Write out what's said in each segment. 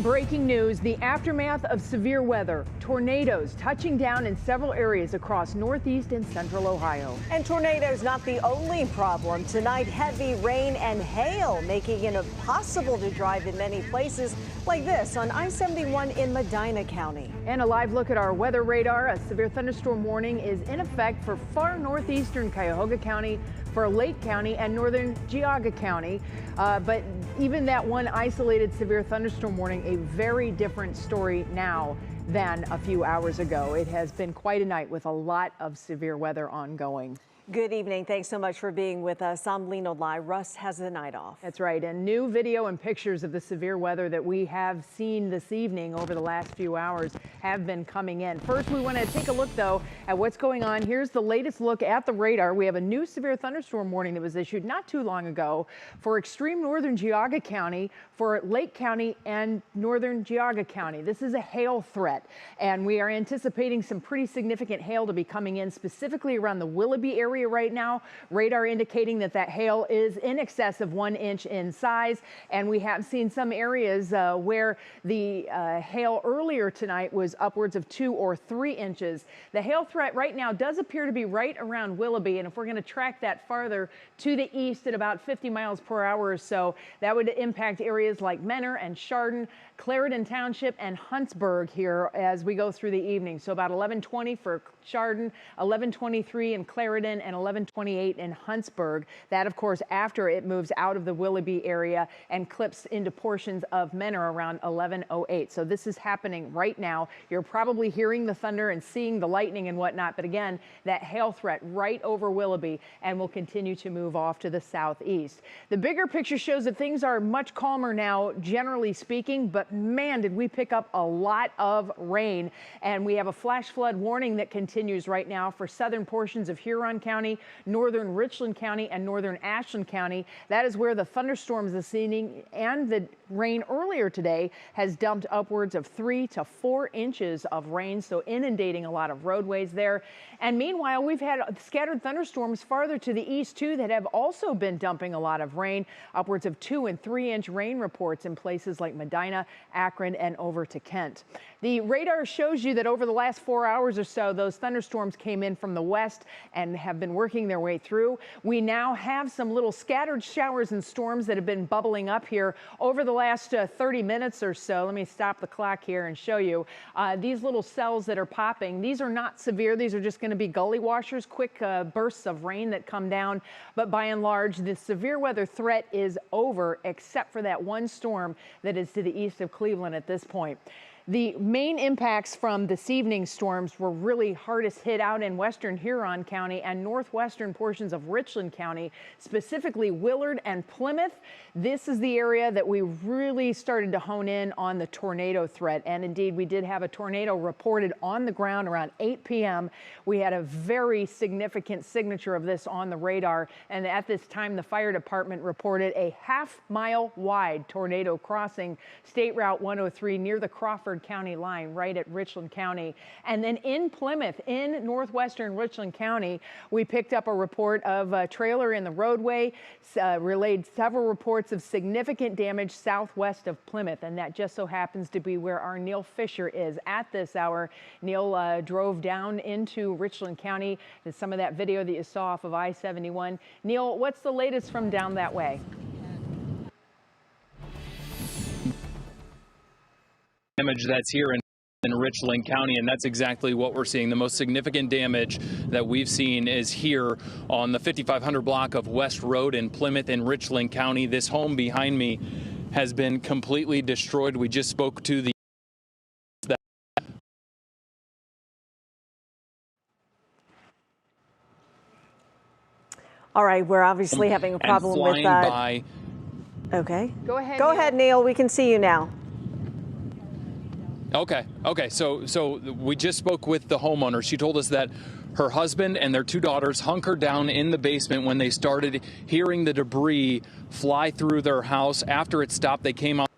Breaking news, the aftermath of severe weather. Tornadoes touching down in several areas across northeast and central Ohio. And tornadoes not the only problem. Tonight, heavy rain and hail making it impossible to drive in many places like this on I-71 in Medina County. And a live look at our weather radar. A severe thunderstorm warning is in effect for far northeastern Cuyahoga County, for Lake County and northern Geauga County. But even that one isolated severe thunderstorm warning, a very different story now than a few hours ago. It has been quite a night with a lot of severe weather ongoing. Good evening. Thanks so much for being with us. I'm Lena Lai. Russ has the night off. That's right. And new video and pictures of the severe weather that we have seen this evening over the last few hours have been coming in. First, we want to take a look, though, at what's going on. Here's the latest look at the radar. We have a new severe thunderstorm warning that was issued not too long ago for extreme northern Geauga County, for Lake County and northern Geauga County. This is a hail threat, and we are anticipating some pretty significant hail to be coming in, specifically around the Willoughby area right now. Radar indicating that hail is in excess of 1 inch in size, and we have seen some areas where the hail earlier tonight was upwards of 2 or 3 inches. The hail threat right now does appear to be right around Willoughby, and if we're going to track that farther to the east at about 50 miles per hour or so, that would impact areas like Menor and Chardon, Clarendon Township, and Huntsburg here as we go through the evening. So about 11:20 for Chardon, 11:23 in Clarendon, and 11:28 in Huntsburg. That, of course, after it moves out of the Willoughby area and clips into portions of Menor around 11:08. So this is happening right now. You're probably hearing the thunder and seeing the lightning and whatnot. But again, that hail threat right over Willoughby and will continue to move off to the southeast. The bigger picture shows that things are much calmer now, generally speaking. But man, did we pick up a lot of rain. And we have a flash flood warning that continues right now for southern portions of Huron County, northern Richland County, and northern Ashland County. That is where the thunderstorms this evening and the rain earlier today has dumped upwards of 3 to 4 inches of rain, so inundating a lot of roadways there. And meanwhile, we've had scattered thunderstorms farther to the east too that have also been dumping a lot of rain, upwards of 2 and 3 inch rain reports in places like Medina, Akron, and over to Kent. The radar shows you that over the last 4 hours or so, those thunderstorms came in from the west and have been working their way through. We now have some little scattered showers and storms that have been bubbling up here over the last 30 minutes or so. Let me stop the clock here and show you these little cells that are popping. These are not severe. These are just going to be gully washers, quick bursts of rain that come down. But by and large, the severe weather threat is over, except for that one storm that is to the east of Cleveland at this point. The main impacts from this evening's storms were really hardest hit out in western Huron County and northwestern portions of Richland County, specifically Willard and Plymouth. This is the area that we really started to hone in on the tornado threat. And indeed, we did have a tornado reported on the ground around 8 p.m. We had a very significant signature of this on the radar. And at this time, the fire department reported a half-mile wide tornado crossing State Route 103 near the Crawford County line, right at Richland County. And then in Plymouth, in northwestern Richland County, we picked up a report of a trailer in the roadway, relayed several reports of significant damage southwest of Plymouth. And that just so happens to be where our Neil Fisher is at this hour. Neil drove down into Richland County. There's some of that video that you saw off of I-71. Neil, what's the latest from down that way? Damage that's here in Richland County, and that's exactly what we're seeing. The most significant damage that we've seen is here on the 5500 block of West Road in Plymouth in Richland County. This home behind me has been completely destroyed. We just spoke to the All right, we're obviously having a problem with that. Okay. Go ahead. Go ahead, Neil. We can see you now. Okay. So we just spoke with the homeowner. She told us that her husband and their 2 daughters hunkered down in the basement when they started hearing the debris fly through their house. After it stopped, they came out.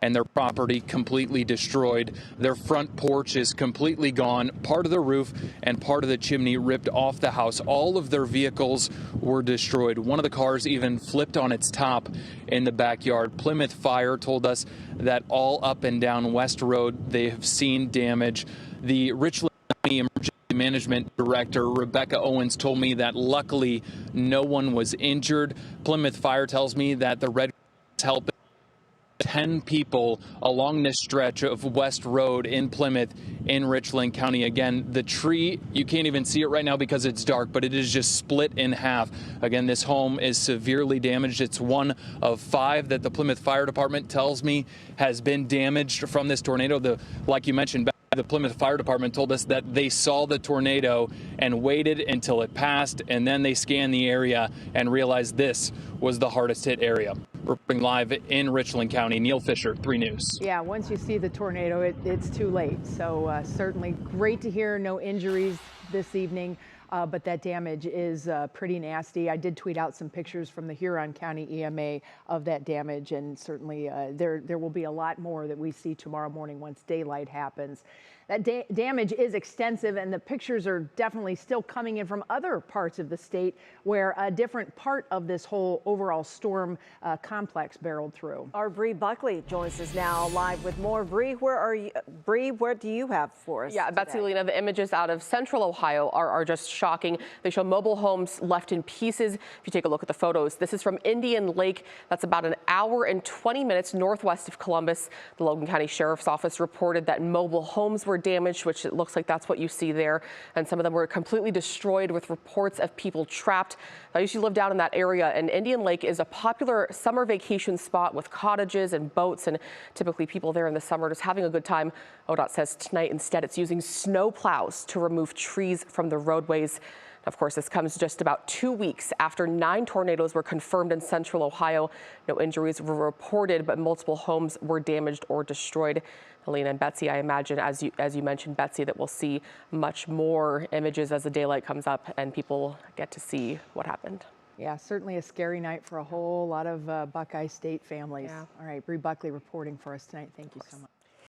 and their property completely destroyed. Their front porch is completely gone. Part of the roof and part of the chimney ripped off the house. All of their vehicles were destroyed. One of the cars even flipped on its top in the backyard. Plymouth Fire told us that all up and down West Road they have seen damage. The Richland County Emergency Management Director Rebecca Owens told me that luckily no one was injured. Plymouth Fire tells me that the Red Cross helped 10 people along this stretch of West Road in Plymouth in Richland County. Again, the tree, you can't even see it right now because it's dark, but it is just split in half. Again, this home is severely damaged. It's one of 5 that the Plymouth Fire Department tells me has been damaged from this tornado. Like you mentioned, the Plymouth Fire Department told us that they saw the tornado and waited until it passed, and then they scanned the area and realized this was the hardest hit area. Reporting live in Richland County, Neil Fisher, 3 News. Yeah, once you see the tornado, it's too late. So certainly great to hear no injuries this evening. But that damage is pretty nasty. I did tweet out some pictures from the Huron County EMA of that damage, and certainly there will be a lot more that we see tomorrow morning once daylight happens. That damage is extensive, and the pictures are definitely still coming in from other parts of the state where a different part of this whole overall storm complex barreled through. Our Bree Buckley joins us now live with more. Bree, where are you? Bree, what do you have for us? Yeah, Betsy, Lena, the images out of central Ohio are just shocking. They show mobile homes left in pieces. If you take a look at the photos, this is from Indian Lake. That's about an hour and 20 minutes northwest of Columbus. The Logan County Sheriff's Office reported that mobile homes were damaged, which it looks like that's what you see there. And some of them were completely destroyed with reports of people trapped. I usually live down in that area, and Indian Lake is a popular summer vacation spot with cottages and boats, and typically people there in the summer just having a good time. ODOT says tonight instead it's using snow plows to remove trees from the roadways. Of course, this comes just about 2 weeks after 9 tornadoes were confirmed in central Ohio. No injuries were reported, but multiple homes were damaged or destroyed. Helena and Betsy, I imagine, as you mentioned, Betsy, that we'll see much more images as the daylight comes up and people get to see what happened. Yeah, certainly a scary night for a whole lot of Buckeye State families. Yeah. All right, Bree Buckley reporting for us tonight. Thank you so much.